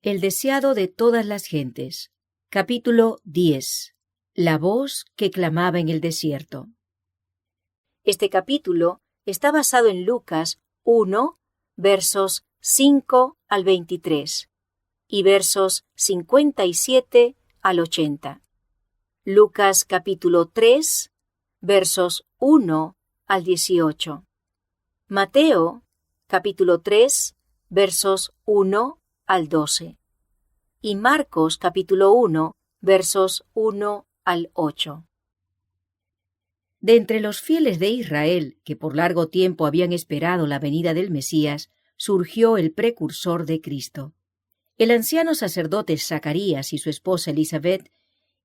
El deseado de todas las gentes. Capítulo 10. La voz que clamaba en el desierto. Este capítulo está basado en Lucas 1, versos 5 al 23 y versos 57 al 80. Lucas capítulo 3, versos 1 al 18. Mateo capítulo 3, versos 1 al 12. Y Marcos capítulo 1, versos 1 al 8. De entre los fieles de Israel, que por largo tiempo habían esperado la venida del Mesías, surgió el precursor de Cristo. El anciano sacerdote Zacarías y su esposa Elisabet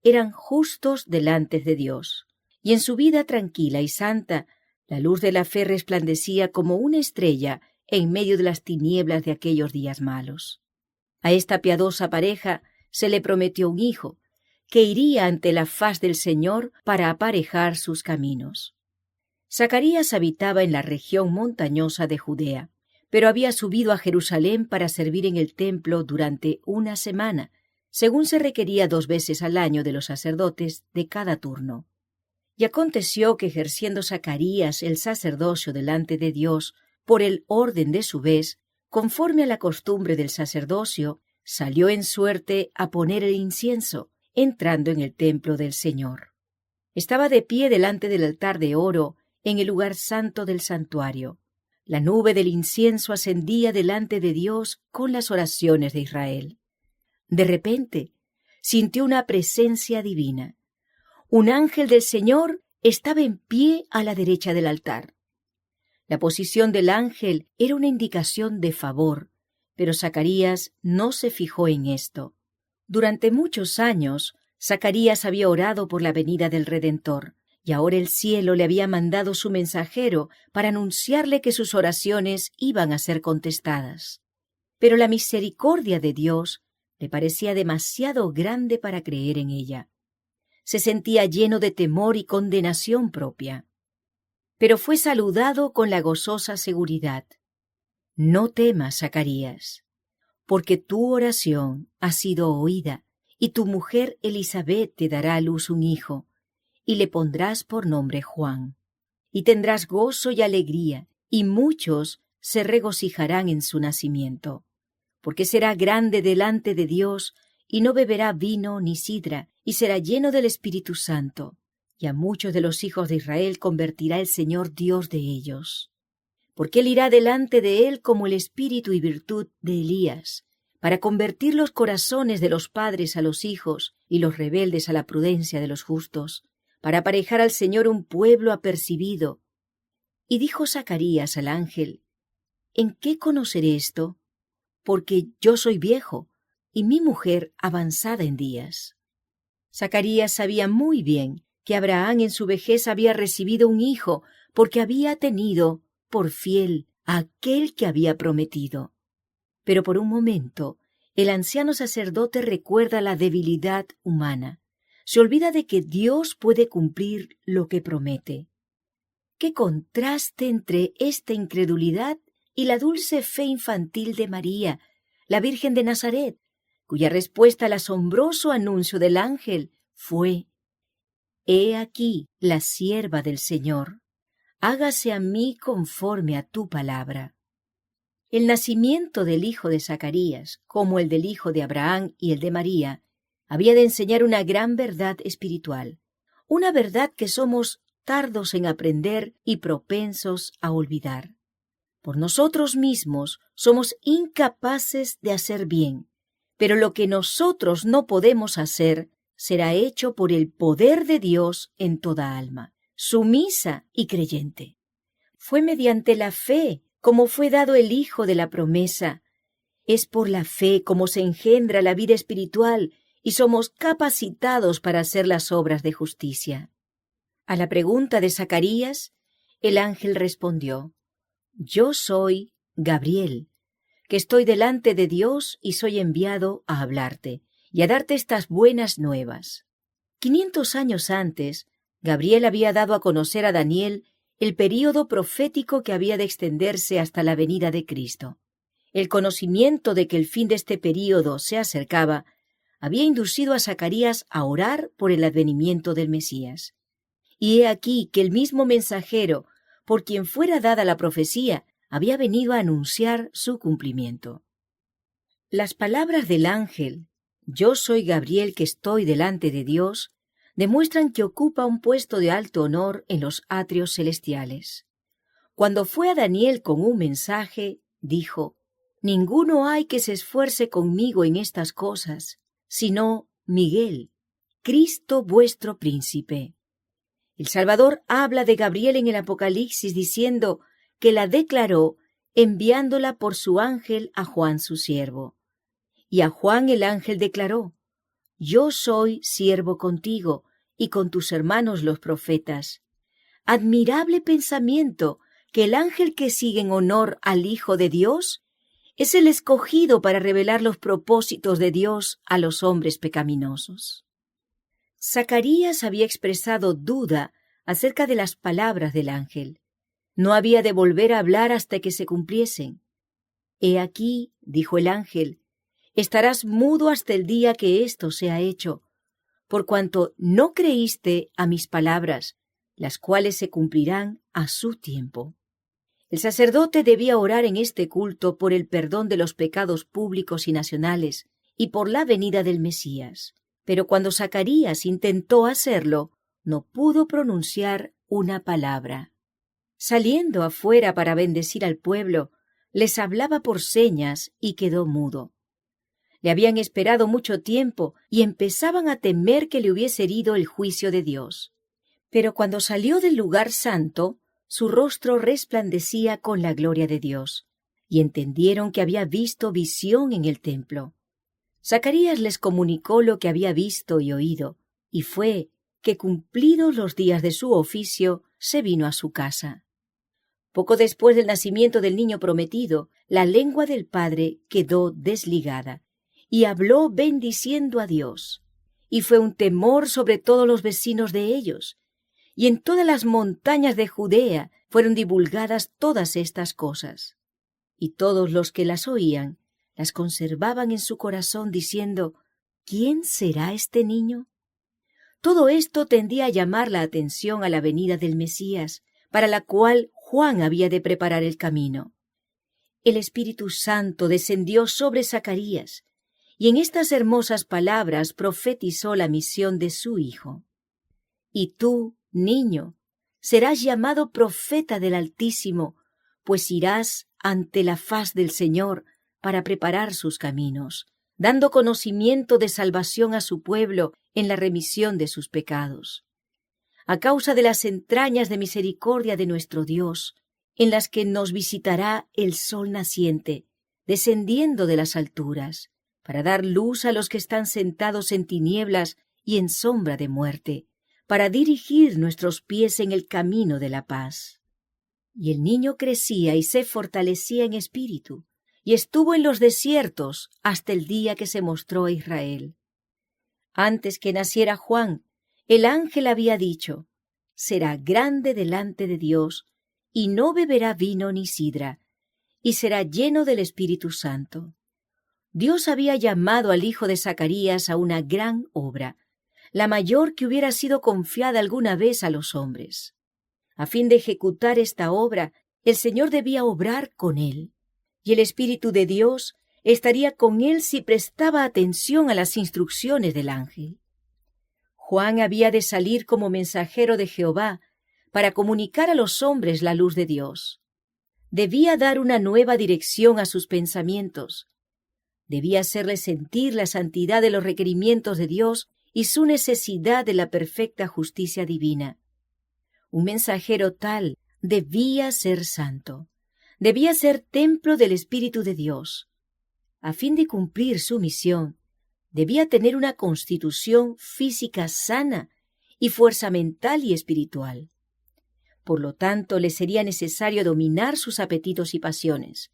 eran justos delante de Dios, y en su vida tranquila y santa, la luz de la fe resplandecía como una estrella en medio de las tinieblas de aquellos días malos. A esta piadosa pareja se le prometió un hijo, que iría ante la faz del Señor para aparejar sus caminos. Zacarías habitaba en la región montañosa de Judea, pero había subido a Jerusalén para servir en el templo durante una semana, según se requería 2 veces al año de los sacerdotes de cada turno. Y aconteció que ejerciendo Zacarías el sacerdocio delante de Dios por el orden de su vez, conforme a la costumbre del sacerdocio, salió en suerte a poner el incienso, entrando en el templo del Señor. Estaba de pie delante del altar de oro, en el lugar santo del santuario. La nube del incienso ascendía delante de Dios con las oraciones de Israel. De repente, sintió una presencia divina. Un ángel del Señor estaba en pie a la derecha del altar. La posición del ángel era una indicación de favor, pero Zacarías no se fijó en esto. Durante muchos años, Zacarías había orado por la venida del Redentor, y ahora el cielo le había mandado su mensajero para anunciarle que sus oraciones iban a ser contestadas. Pero la misericordia de Dios le parecía demasiado grande para creer en ella. Se sentía lleno de temor y condenación propia. Pero fue saludado con la gozosa seguridad: «No temas, Zacarías, porque tu oración ha sido oída, y tu mujer Elisabet te dará a luz un hijo, y le pondrás por nombre Juan. Y tendrás gozo y alegría, y muchos se regocijarán en su nacimiento, porque será grande delante de Dios, y no beberá vino ni sidra, y será lleno del Espíritu Santo. Y a muchos de los hijos de Israel convertirá el Señor Dios de ellos. Porque él irá delante de él como el espíritu y virtud de Elías, para convertir los corazones de los padres a los hijos y los rebeldes a la prudencia de los justos, para aparejar al Señor un pueblo apercibido». Y dijo Zacarías al ángel: «¿En qué conoceré esto? Porque yo soy viejo, y mi mujer avanzada en días». Zacarías sabía muy bien que Abraham en su vejez había recibido un hijo, porque había tenido por fiel a aquel que había prometido. Pero por un momento, el anciano sacerdote recuerda la debilidad humana. Se olvida de que Dios puede cumplir lo que promete. ¡Qué contraste entre esta incredulidad y la dulce fe infantil de María, la Virgen de Nazaret, cuya respuesta al asombroso anuncio del ángel fue: «He aquí la sierva del Señor, hágase a mí conforme a tu palabra». El nacimiento del hijo de Zacarías, como el del hijo de Abraham y el de María, había de enseñar una gran verdad espiritual, una verdad que somos tardos en aprender y propensos a olvidar. Por nosotros mismos somos incapaces de hacer bien, pero lo que nosotros no podemos hacer será hecho por el poder de Dios en toda alma, sumisa y creyente. Fue mediante la fe como fue dado el Hijo de la promesa. Es por la fe como se engendra la vida espiritual y somos capacitados para hacer las obras de justicia. A la pregunta de Zacarías, el ángel respondió: «Yo soy Gabriel, que estoy delante de Dios y soy enviado a hablarte y a darte estas buenas nuevas». 500 años antes, Gabriel había dado a conocer a Daniel el período profético que había de extenderse hasta la venida de Cristo. El conocimiento de que el fin de este período se acercaba había inducido a Zacarías a orar por el advenimiento del Mesías. Y he aquí que el mismo mensajero, por quien fuera dada la profecía, había venido a anunciar su cumplimiento. Las palabras del ángel, «Yo soy Gabriel que estoy delante de Dios», demuestran que ocupa un puesto de alto honor en los atrios celestiales. Cuando fue a Daniel con un mensaje, dijo, «Ninguno hay que se esfuerce conmigo en estas cosas, sino Miguel, Cristo vuestro príncipe». El Salvador habla de Gabriel en el Apocalipsis diciendo que la declaró enviándola por su ángel a Juan su siervo. Y a Juan el ángel declaró, «Yo soy siervo contigo y con tus hermanos los profetas». Admirable pensamiento que el ángel que sigue en honor al Hijo de Dios es el escogido para revelar los propósitos de Dios a los hombres pecaminosos. Zacarías había expresado duda acerca de las palabras del ángel. No había de volver a hablar hasta que se cumpliesen. «He aquí», dijo el ángel, «estarás mudo hasta el día que esto sea hecho, por cuanto no creíste a mis palabras, las cuales se cumplirán a su tiempo». El sacerdote debía orar en este culto por el perdón de los pecados públicos y nacionales y por la venida del Mesías. Pero cuando Zacarías intentó hacerlo, no pudo pronunciar una palabra. Saliendo afuera para bendecir al pueblo, les hablaba por señas y quedó mudo. Le habían esperado mucho tiempo y empezaban a temer que le hubiese herido el juicio de Dios. Pero cuando salió del lugar santo, su rostro resplandecía con la gloria de Dios, y entendieron que había visto visión en el templo. Zacarías les comunicó lo que había visto y oído, y fue que, cumplidos los días de su oficio, se vino a su casa. Poco después del nacimiento del niño prometido, la lengua del padre quedó desligada, y habló bendiciendo a Dios. Y fue un temor sobre todos los vecinos de ellos, y en todas las montañas de Judea fueron divulgadas todas estas cosas. Y todos los que las oían las conservaban en su corazón, diciendo, ¿quién será este niño? Todo esto tendía a llamar la atención a la venida del Mesías, para la cual Juan había de preparar el camino. El Espíritu Santo descendió sobre Zacarías, y en estas hermosas palabras profetizó la misión de su Hijo. Y tú, niño, serás llamado profeta del Altísimo, pues irás ante la faz del Señor para preparar sus caminos, dando conocimiento de salvación a su pueblo en la remisión de sus pecados. A causa de las entrañas de misericordia de nuestro Dios, en las que nos visitará el sol naciente, descendiendo de las alturas, para dar luz a los que están sentados en tinieblas y en sombra de muerte, para dirigir nuestros pies en el camino de la paz. Y el niño crecía y se fortalecía en espíritu, y estuvo en los desiertos hasta el día que se mostró a Israel. Antes que naciera Juan, el ángel había dicho, será grande delante de Dios, y no beberá vino ni sidra, y será lleno del Espíritu Santo. Dios había llamado al hijo de Zacarías a una gran obra, la mayor que hubiera sido confiada alguna vez a los hombres. A fin de ejecutar esta obra, el Señor debía obrar con él, y el Espíritu de Dios estaría con él si prestaba atención a las instrucciones del ángel. Juan había de salir como mensajero de Jehová para comunicar a los hombres la luz de Dios. Debía dar una nueva dirección a sus pensamientos. Debía hacerles sentir la santidad de los requerimientos de Dios y su necesidad de la perfecta justicia divina. Un mensajero tal debía ser santo, debía ser templo del Espíritu de Dios. A fin de cumplir su misión, debía tener una constitución física sana y fuerza mental y espiritual. Por lo tanto, le sería necesario dominar sus apetitos y pasiones.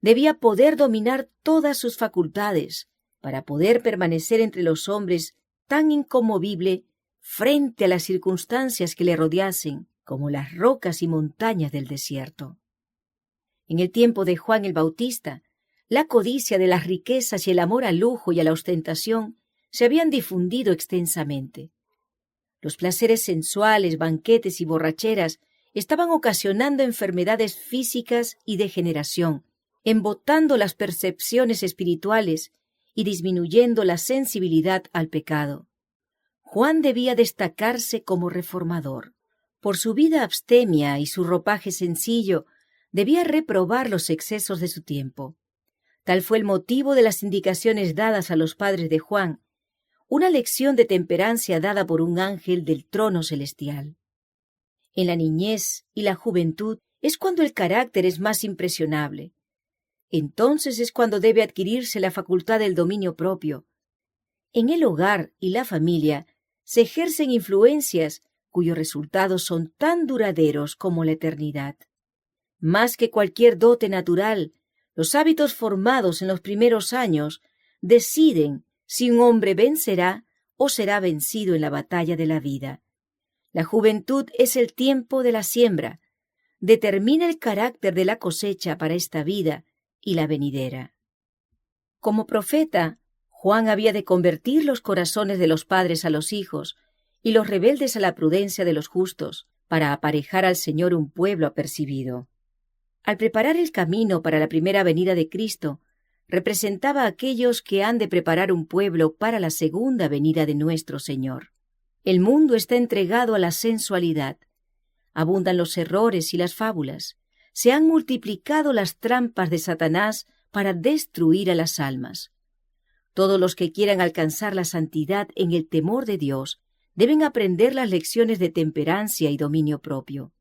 Debía poder dominar todas sus facultades para poder permanecer entre los hombres tan inconmovible frente a las circunstancias que le rodeasen como las rocas y montañas del desierto. En el tiempo de Juan el Bautista, la codicia de las riquezas y el amor al lujo y a la ostentación se habían difundido extensamente. Los placeres sensuales, banquetes y borracheras estaban ocasionando enfermedades físicas y degeneración, embotando las percepciones espirituales y disminuyendo la sensibilidad al pecado. Juan debía destacarse como reformador. Por su vida abstemia y su ropaje sencillo, debía reprobar los excesos de su tiempo. Tal fue el motivo de las indicaciones dadas a los padres de Juan, una lección de temperancia dada por un ángel del trono celestial. En la niñez y la juventud es cuando el carácter es más impresionable. Entonces es cuando debe adquirirse la facultad del dominio propio. En el hogar y la familia se ejercen influencias cuyos resultados son tan duraderos como la eternidad. Más que cualquier dote natural, los hábitos formados en los primeros años deciden si un hombre vencerá o será vencido en la batalla de la vida. La juventud es el tiempo de la siembra, determina el carácter de la cosecha para esta vida y la venidera. Como profeta, Juan había de convertir los corazones de los padres a los hijos y los rebeldes a la prudencia de los justos, para aparejar al Señor un pueblo apercibido. Al preparar el camino para la primera venida de Cristo, representaba a aquellos que han de preparar un pueblo para la segunda venida de nuestro Señor. El mundo está entregado a la sensualidad. Abundan los errores y las fábulas. Se han multiplicado las trampas de Satanás para destruir a las almas. Todos los que quieran alcanzar la santidad en el temor de Dios deben aprender las lecciones de temperancia y dominio propio.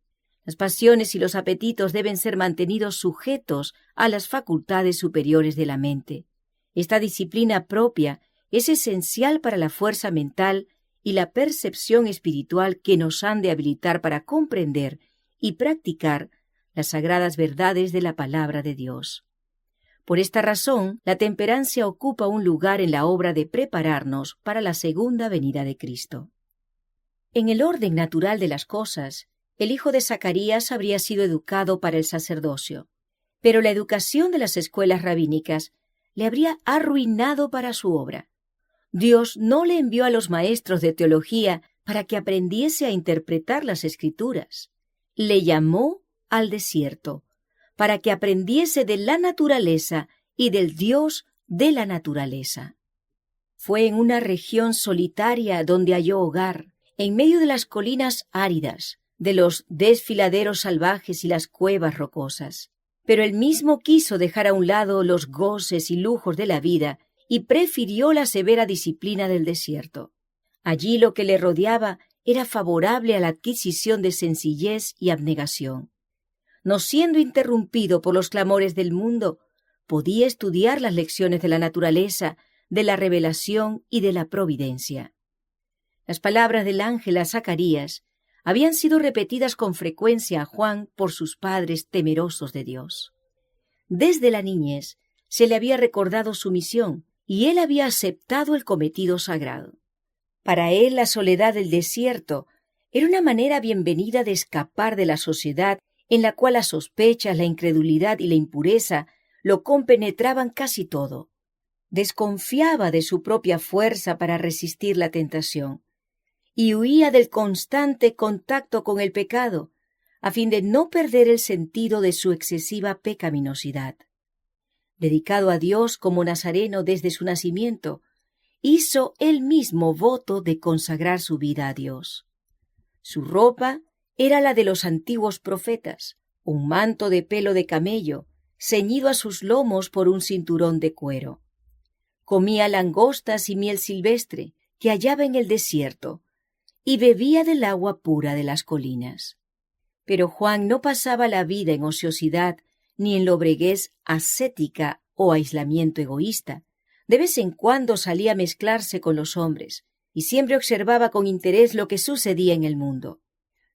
Las pasiones y los apetitos deben ser mantenidos sujetos a las facultades superiores de la mente. Esta disciplina propia es esencial para la fuerza mental y la percepción espiritual que nos han de habilitar para comprender y practicar las sagradas verdades de la palabra de Dios. Por esta razón, la temperancia ocupa un lugar en la obra de prepararnos para la segunda venida de Cristo. En el orden natural de las cosas, el hijo de Zacarías habría sido educado para el sacerdocio, pero la educación de las escuelas rabínicas le habría arruinado para su obra. Dios no le envió a los maestros de teología para que aprendiese a interpretar las Escrituras. Le llamó al desierto para que aprendiese de la naturaleza y del Dios de la naturaleza. Fue en una región solitaria donde halló hogar, en medio de las colinas áridas, de los desfiladeros salvajes y las cuevas rocosas. Pero él mismo quiso dejar a un lado los goces y lujos de la vida y prefirió la severa disciplina del desierto. Allí lo que le rodeaba era favorable a la adquisición de sencillez y abnegación. No siendo interrumpido por los clamores del mundo, podía estudiar las lecciones de la naturaleza, de la revelación y de la providencia. Las palabras del ángel a Zacarías habían sido repetidas con frecuencia a Juan por sus padres temerosos de Dios. Desde la niñez se le había recordado su misión y él había aceptado el cometido sagrado. Para él la soledad del desierto era una manera bienvenida de escapar de la sociedad en la cual las sospechas, la incredulidad y la impureza lo compenetraban casi todo. Desconfiaba de su propia fuerza para resistir la tentación y huía del constante contacto con el pecado, a fin de no perder el sentido de su excesiva pecaminosidad. Dedicado a Dios como nazareno desde su nacimiento, hizo él mismo voto de consagrar su vida a Dios. Su ropa era la de los antiguos profetas, un manto de pelo de camello, ceñido a sus lomos por un cinturón de cuero. Comía langostas y miel silvestre que hallaba en el desierto, y bebía del agua pura de las colinas. Pero Juan no pasaba la vida en ociosidad ni en lobreguez ascética o aislamiento egoísta. De vez en cuando salía a mezclarse con los hombres y siempre observaba con interés lo que sucedía en el mundo.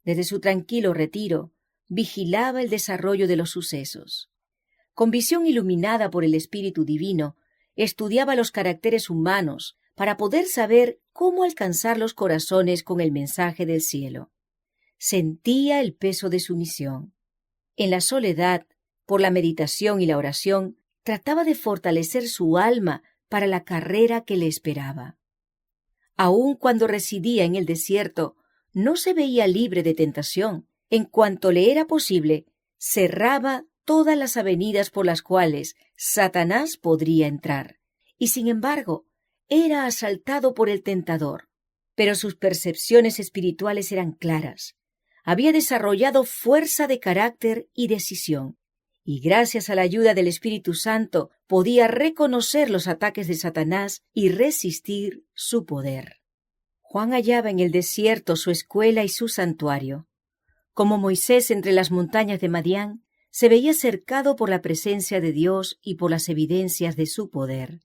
Desde su tranquilo retiro, vigilaba el desarrollo de los sucesos. Con visión iluminada por el Espíritu Divino, estudiaba los caracteres humanos para poder saber cómo alcanzar los corazones con el mensaje del cielo. Sentía el peso de su misión. En la soledad, por la meditación y la oración, trataba de fortalecer su alma para la carrera que le esperaba. Aun cuando residía en el desierto, no se veía libre de tentación. En cuanto le era posible, cerraba todas las avenidas por las cuales Satanás podría entrar. Y sin embargo, era asaltado por el tentador. Pero sus percepciones espirituales eran claras. Había desarrollado fuerza de carácter y decisión, y gracias a la ayuda del Espíritu Santo podía reconocer los ataques de Satanás y resistir su poder. Juan hallaba en el desierto su escuela y su santuario. Como Moisés entre las montañas de Madián, se veía cercado por la presencia de Dios y por las evidencias de su poder.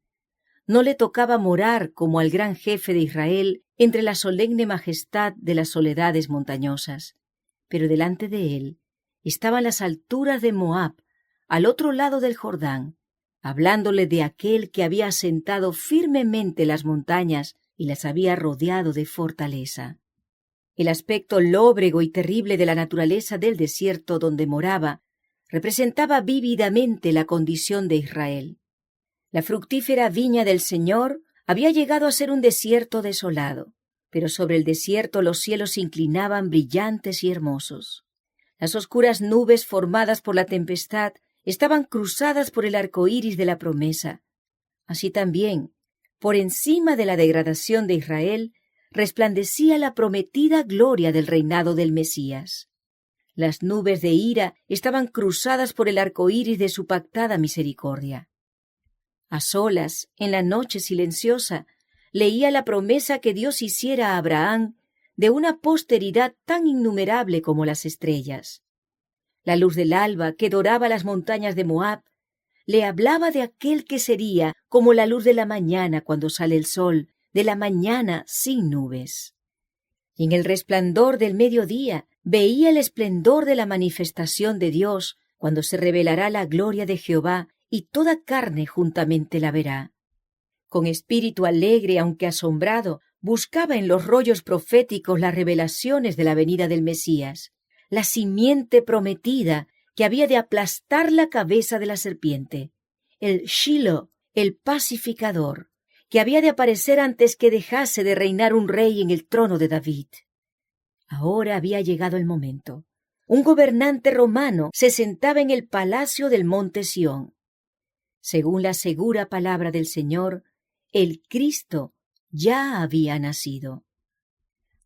No le tocaba morar como al gran jefe de Israel entre la solemne majestad de las soledades montañosas, pero delante de él estaban las alturas de Moab, al otro lado del Jordán, hablándole de aquel que había asentado firmemente las montañas y las había rodeado de fortaleza. El aspecto lóbrego y terrible de la naturaleza del desierto donde moraba representaba vívidamente la condición de Israel. La fructífera viña del Señor había llegado a ser un desierto desolado, pero sobre el desierto los cielos se inclinaban brillantes y hermosos. Las oscuras nubes formadas por la tempestad estaban cruzadas por el arco iris de la promesa. Así también, por encima de la degradación de Israel, resplandecía la prometida gloria del reinado del Mesías. Las nubes de ira estaban cruzadas por el arco iris de su pactada misericordia. A solas, en la noche silenciosa, leía la promesa que Dios hiciera a Abraham de una posteridad tan innumerable como las estrellas. La luz del alba que doraba las montañas de Moab le hablaba de aquel que sería como la luz de la mañana cuando sale el sol, de la mañana sin nubes. Y en el resplandor del mediodía veía el esplendor de la manifestación de Dios cuando se revelará la gloria de Jehová y toda carne juntamente la verá. Con espíritu alegre, aunque asombrado, buscaba en los rollos proféticos las revelaciones de la venida del Mesías, la simiente prometida que había de aplastar la cabeza de la serpiente, el Shiloh, el pacificador, que había de aparecer antes que dejase de reinar un rey en el trono de David. Ahora había llegado el momento. Un gobernante romano se sentaba en el palacio del monte Sión. Según la segura palabra del Señor, el Cristo ya había nacido.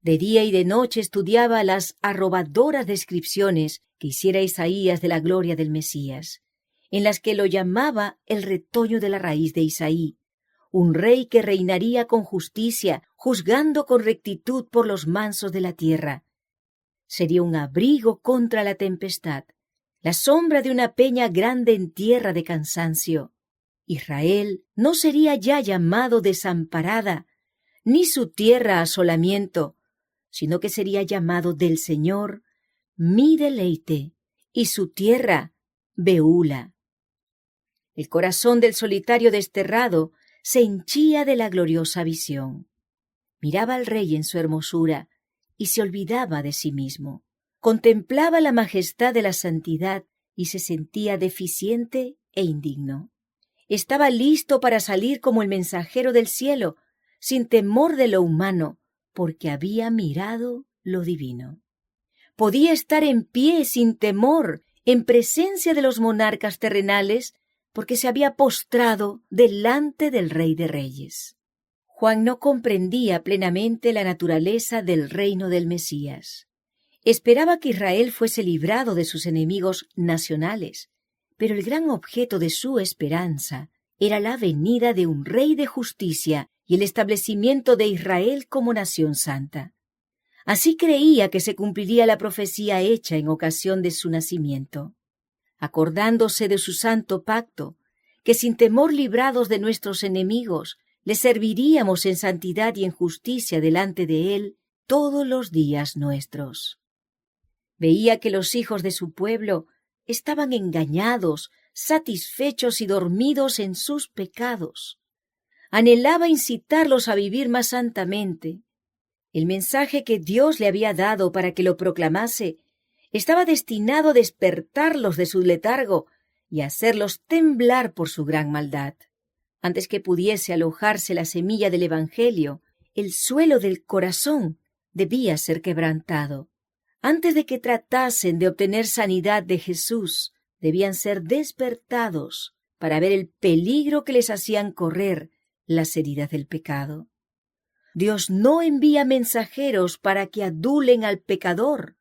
De día y de noche estudiaba las arrobadoras descripciones que hiciera Isaías de la gloria del Mesías, en las que lo llamaba el retoño de la raíz de Isaí, un rey que reinaría con justicia, juzgando con rectitud por los mansos de la tierra. Sería un abrigo contra la tempestad, la sombra de una peña grande en tierra de cansancio. Israel no sería ya llamado desamparada, ni su tierra asolamiento, sino que sería llamado del Señor mi deleite, y su tierra Beula. El corazón del solitario desterrado se henchía de la gloriosa visión. Miraba al rey en su hermosura y se olvidaba de sí mismo. Contemplaba la majestad de la santidad y se sentía deficiente e indigno. Estaba listo para salir como el mensajero del cielo, sin temor de lo humano, porque había mirado lo divino. Podía estar en pie sin temor en presencia de los monarcas terrenales, porque se había postrado delante del Rey de Reyes. Juan no comprendía plenamente la naturaleza del reino del Mesías. Esperaba que Israel fuese librado de sus enemigos nacionales, pero el gran objeto de su esperanza era la venida de un rey de justicia y el establecimiento de Israel como nación santa. Así creía que se cumpliría la profecía hecha en ocasión de su nacimiento. Acordándose de su santo pacto, que sin temor librados de nuestros enemigos, le serviríamos en santidad y en justicia delante de él todos los días nuestros. Veía que los hijos de su pueblo estaban engañados, satisfechos y dormidos en sus pecados. Anhelaba incitarlos a vivir más santamente. El mensaje que Dios le había dado para que lo proclamase estaba destinado a despertarlos de su letargo y hacerlos temblar por su gran maldad. Antes que pudiese alojarse la semilla del Evangelio, el suelo del corazón debía ser quebrantado. Antes de que tratasen de obtener sanidad de Jesús, debían ser despertados para ver el peligro que les hacían correr las heridas del pecado. Dios no envía mensajeros para que adulen al pecador,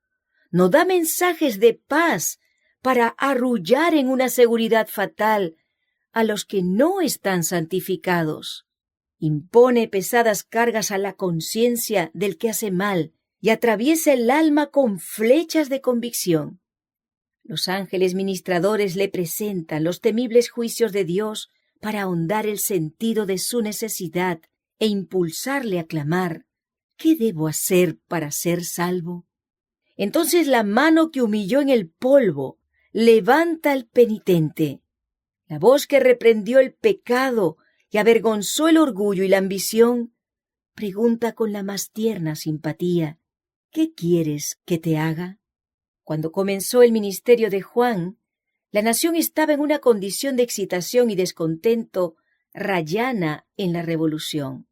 no da mensajes de paz para arrullar en una seguridad fatal a los que no están santificados. Impone pesadas cargas a la conciencia del que hace mal y atraviesa el alma con flechas de convicción. Los ángeles ministradores le presentan los temibles juicios de Dios para ahondar el sentido de su necesidad e impulsarle a clamar: ¿qué debo hacer para ser salvo? Entonces la mano que humilló en el polvo levanta al penitente. La voz que reprendió el pecado y avergonzó el orgullo y la ambición pregunta con la más tierna simpatía: ¿qué quieres que te haga? Cuando comenzó el ministerio de Juan, la nación estaba en una condición de excitación y descontento rayana en la revolución.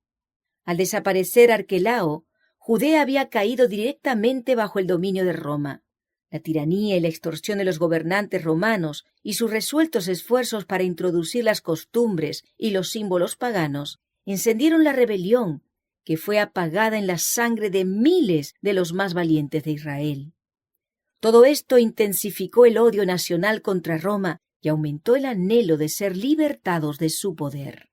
Al desaparecer Arquelao, Judea había caído directamente bajo el dominio de Roma. La tiranía y la extorsión de los gobernantes romanos y sus resueltos esfuerzos para introducir las costumbres y los símbolos paganos encendieron la rebelión, que fue apagada en la sangre de miles de los más valientes de Israel. Todo esto intensificó el odio nacional contra Roma y aumentó el anhelo de ser libertados de su poder.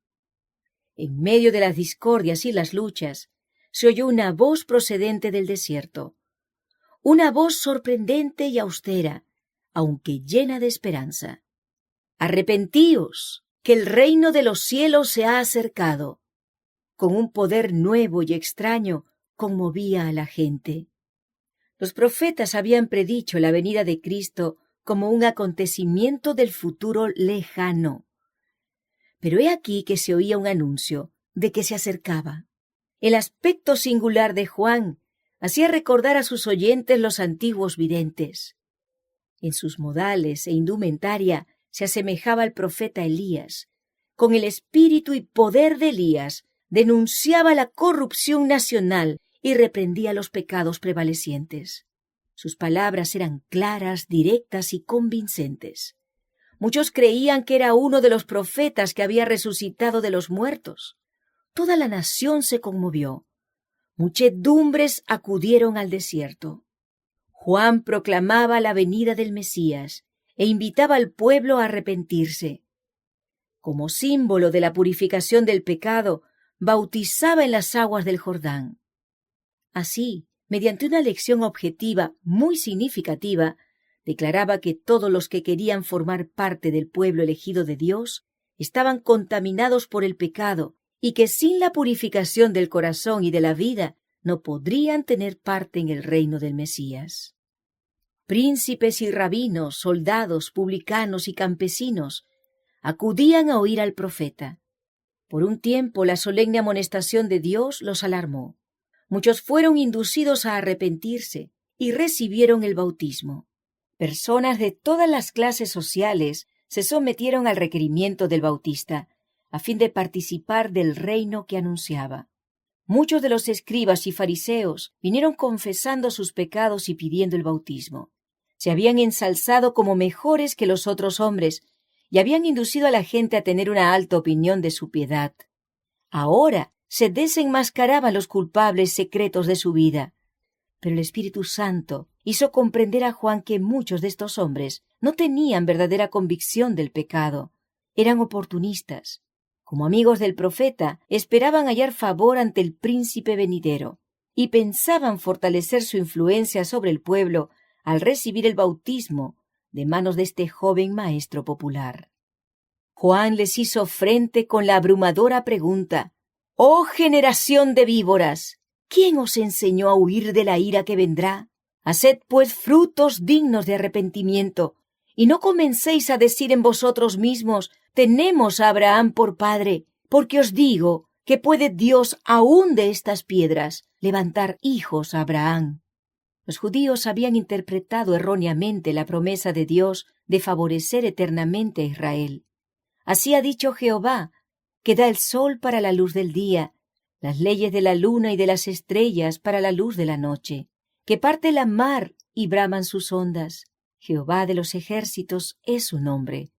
En medio de las discordias y las luchas, se oyó una voz procedente del desierto, una voz sorprendente y austera, aunque llena de esperanza. «Arrepentíos, que el reino de los cielos se ha acercado». Con un poder nuevo y extraño conmovía a la gente. Los profetas habían predicho la venida de Cristo como un acontecimiento del futuro lejano. Pero he aquí que se oía un anuncio de que se acercaba. El aspecto singular de Juan hacía recordar a sus oyentes los antiguos videntes. En sus modales e indumentaria se asemejaba al profeta Elías. Con el espíritu y poder de Elías denunciaba la corrupción nacional y reprendía los pecados prevalecientes. Sus palabras eran claras, directas y convincentes. Muchos creían que era uno de los profetas que había resucitado de los muertos. Toda la nación se conmovió. Muchedumbres acudieron al desierto. Juan proclamaba la venida del Mesías e invitaba al pueblo a arrepentirse. Como símbolo de la purificación del pecado, bautizaba en las aguas del Jordán. Así, mediante una lección objetiva muy significativa, declaraba que todos los que querían formar parte del pueblo elegido de Dios estaban contaminados por el pecado y que sin la purificación del corazón y de la vida no podrían tener parte en el reino del Mesías. Príncipes y rabinos, soldados, publicanos y campesinos acudían a oír al profeta. Por un tiempo la solemne amonestación de Dios los alarmó. Muchos fueron inducidos a arrepentirse y recibieron el bautismo. Personas de todas las clases sociales se sometieron al requerimiento del Bautista, a fin de participar del reino que anunciaba. Muchos de los escribas y fariseos vinieron confesando sus pecados y pidiendo el bautismo. Se habían ensalzado como mejores que los otros hombres y habían inducido a la gente a tener una alta opinión de su piedad. Ahora se desenmascaraban los culpables secretos de su vida. Pero el Espíritu Santo hizo comprender a Juan que muchos de estos hombres no tenían verdadera convicción del pecado, eran oportunistas. Como amigos del profeta, esperaban hallar favor ante el príncipe venidero y pensaban fortalecer su influencia sobre el pueblo al recibir el bautismo de manos de este joven maestro popular. Juan les hizo frente con la abrumadora pregunta: «Oh generación de víboras, ¿quién os enseñó a huir de la ira que vendrá? Haced pues frutos dignos de arrepentimiento, y no comencéis a decir en vosotros mismos: tenemos a Abraham por padre, porque os digo que puede Dios aún de estas piedras levantar hijos a Abraham». Los judíos habían interpretado erróneamente la promesa de Dios de favorecer eternamente a Israel. Así ha dicho Jehová, que da el sol para la luz del día, las leyes de la luna y de las estrellas para la luz de la noche, que parte la mar y braman sus ondas. Jehová de los ejércitos es su nombre.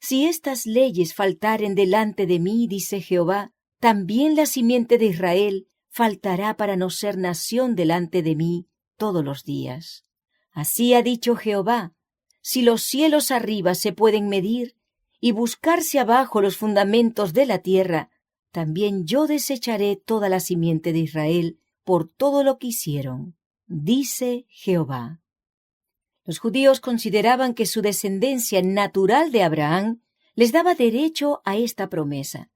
Si estas leyes faltaren delante de mí, dice Jehová, también la simiente de Israel faltará para no ser nación delante de mí todos los días. Así ha dicho Jehová, si los cielos arriba se pueden medir y buscarse abajo los fundamentos de la tierra, también yo desecharé toda la simiente de Israel por todo lo que hicieron, dice Jehová. Los judíos consideraban que su descendencia natural de Abraham les daba derecho a esta promesa,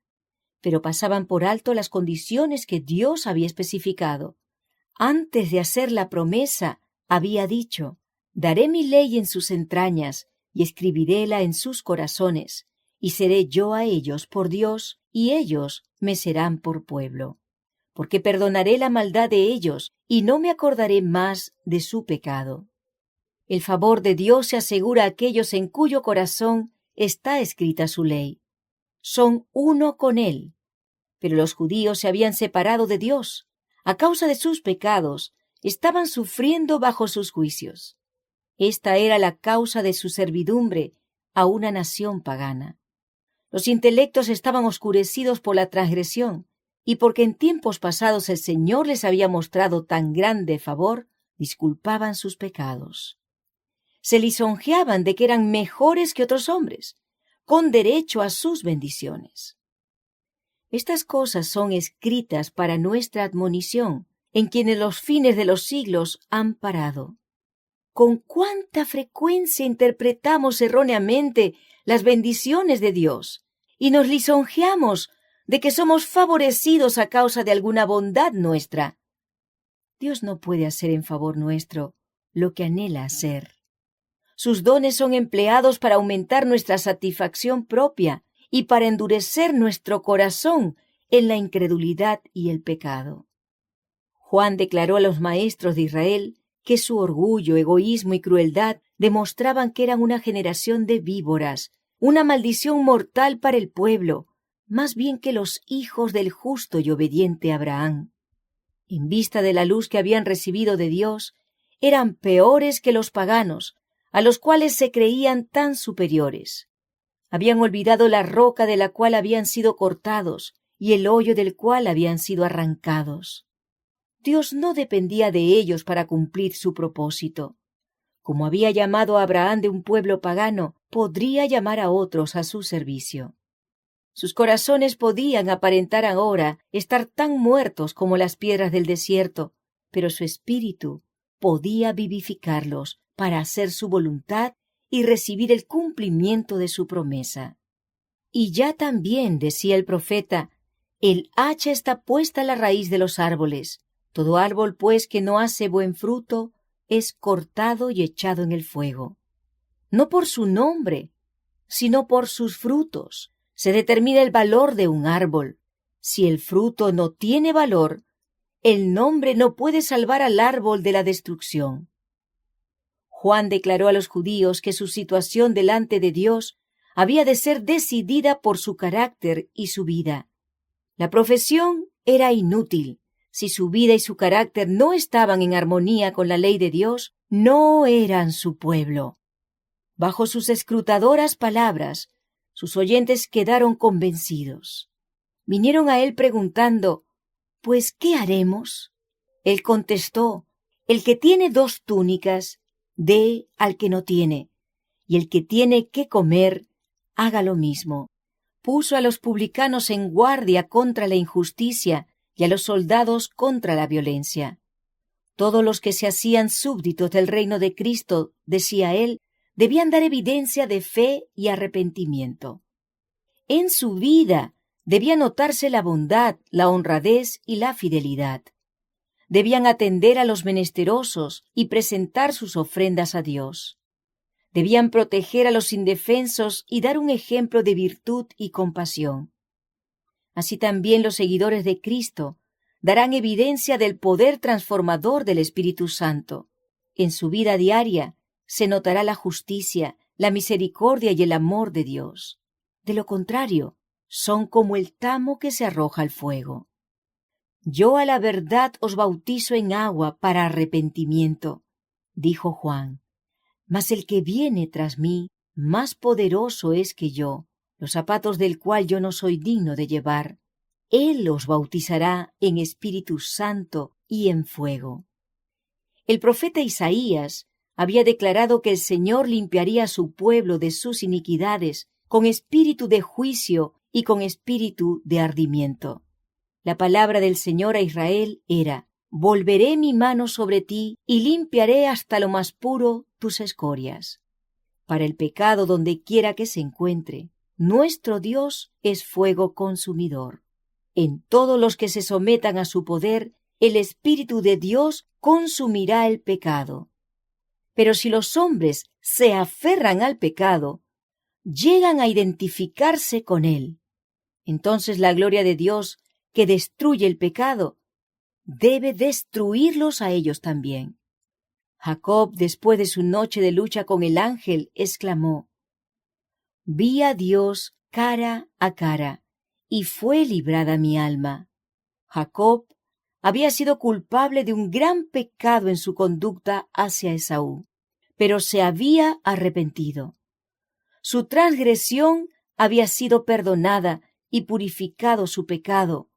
pero pasaban por alto las condiciones que Dios había especificado. Antes de hacer la promesa, había dicho, daré mi ley en sus entrañas y escribiréla en sus corazones, y seré yo a ellos por Dios, y ellos me serán por pueblo. Porque perdonaré la maldad de ellos, y no me acordaré más de su pecado. El favor de Dios se asegura a aquellos en cuyo corazón está escrita su ley. Son uno con Él. Pero los judíos se habían separado de Dios. A causa de sus pecados, estaban sufriendo bajo sus juicios. Esta era la causa de su servidumbre a una nación pagana. Los intelectos estaban oscurecidos por la transgresión, y porque en tiempos pasados el Señor les había mostrado tan grande favor, disculpaban sus pecados. Se lisonjeaban de que eran mejores que otros hombres, con derecho a sus bendiciones. Estas cosas son escritas para nuestra admonición, en quienes los fines de los siglos han parado. ¿Con cuánta frecuencia interpretamos erróneamente las bendiciones de Dios y nos lisonjeamos de que somos favorecidos a causa de alguna bondad nuestra? Dios no puede hacer en favor nuestro lo que anhela hacer. Sus dones son empleados para aumentar nuestra satisfacción propia y para endurecer nuestro corazón en la incredulidad y el pecado. Juan declaró a los maestros de Israel que su orgullo, egoísmo y crueldad demostraban que eran una generación de víboras, una maldición mortal para el pueblo, más bien que los hijos del justo y obediente Abraham. En vista de la luz que habían recibido de Dios, eran peores que los paganos, a los cuales se creían tan superiores. Habían olvidado la roca de la cual habían sido cortados y el hoyo del cual habían sido arrancados. Dios no dependía de ellos para cumplir su propósito. Como había llamado a Abraham de un pueblo pagano, podría llamar a otros a su servicio. Sus corazones podían aparentar ahora estar tan muertos como las piedras del desierto, pero su espíritu podía vivificarlos para hacer su voluntad y recibir el cumplimiento de su promesa. Y ya también, decía el profeta, el hacha está puesta a la raíz de los árboles. Todo árbol, pues, que no hace buen fruto, es cortado y echado en el fuego. No por su nombre, sino por sus frutos, se determina el valor de un árbol. Si el fruto no tiene valor, el nombre no puede salvar al árbol de la destrucción. Juan declaró a los judíos que su situación delante de Dios había de ser decidida por su carácter y su vida. La profesión era inútil. Si su vida y su carácter no estaban en armonía con la ley de Dios, no eran su pueblo. Bajo sus escrutadoras palabras, sus oyentes quedaron convencidos. Vinieron a él preguntando, «¿Pues qué haremos?» Él contestó, «El que tiene 2 túnicas, dé al que no tiene, y el que tiene que comer, haga lo mismo». Puso a los publicanos en guardia contra la injusticia y a los soldados contra la violencia. Todos los que se hacían súbditos del reino de Cristo, decía él, debían dar evidencia de fe y arrepentimiento. En su vida debía notarse la bondad, la honradez y la fidelidad. Debían atender a los menesterosos y presentar sus ofrendas a Dios. Debían proteger a los indefensos y dar un ejemplo de virtud y compasión. Así también los seguidores de Cristo darán evidencia del poder transformador del Espíritu Santo. En su vida diaria se notará la justicia, la misericordia y el amor de Dios. De lo contrario, son como el tamo que se arroja al fuego. Yo a la verdad os bautizo en agua para arrepentimiento, dijo Juan, mas el que viene tras mí, más poderoso es que yo, los zapatos del cual yo no soy digno de llevar. Él os bautizará en Espíritu Santo y en fuego. El profeta Isaías había declarado que el Señor limpiaría a su pueblo de sus iniquidades con espíritu de juicio y con espíritu de ardimiento. La palabra del Señor a Israel era: volveré mi mano sobre ti y limpiaré hasta lo más puro tus escorias. Para el pecado donde quiera que se encuentre, nuestro Dios es fuego consumidor. En todos los que se sometan a su poder, el Espíritu de Dios consumirá el pecado. Pero si los hombres se aferran al pecado, llegan a identificarse con él. Entonces la gloria de Dios, que destruye el pecado, debe destruirlos a ellos también. Jacob, después de su noche de lucha con el ángel, exclamó: vi a Dios cara a cara, y fue librada mi alma. Jacob había sido culpable de un gran pecado en su conducta hacia Esaú, pero se había arrepentido. Su transgresión había sido perdonada y purificado su pecado.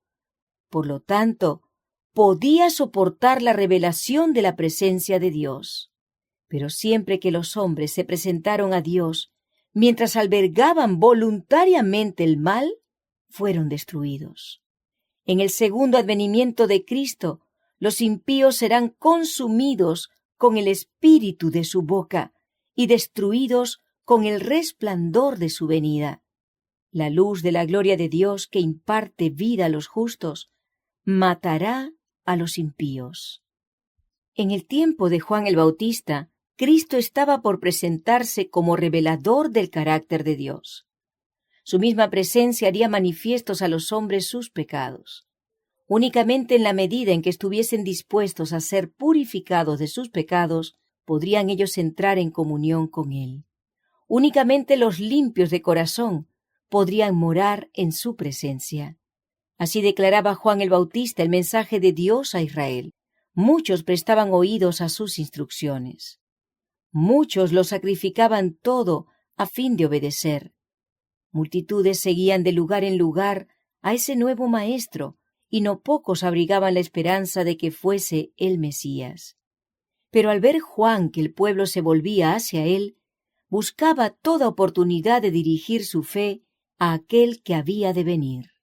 Por lo tanto, podía soportar la revelación de la presencia de Dios. Pero siempre que los hombres se presentaron a Dios, mientras albergaban voluntariamente el mal, fueron destruidos. En el segundo advenimiento de Cristo, los impíos serán consumidos con el espíritu de su boca y destruidos con el resplandor de su venida. La luz de la gloria de Dios, que imparte vida a los justos, matará a los impíos. En el tiempo de Juan el Bautista, Cristo estaba por presentarse como revelador del carácter de Dios. Su misma presencia haría manifiestos a los hombres sus pecados. Únicamente en la medida en que estuviesen dispuestos a ser purificados de sus pecados, podrían ellos entrar en comunión con Él. Únicamente los limpios de corazón podrían morar en su presencia. Así declaraba Juan el Bautista el mensaje de Dios a Israel. Muchos prestaban oídos a sus instrucciones. Muchos lo sacrificaban todo a fin de obedecer. Multitudes seguían de lugar en lugar a ese nuevo maestro, y no pocos abrigaban la esperanza de que fuese el Mesías. Pero al ver Juan que el pueblo se volvía hacia él, buscaba toda oportunidad de dirigir su fe a aquel que había de venir.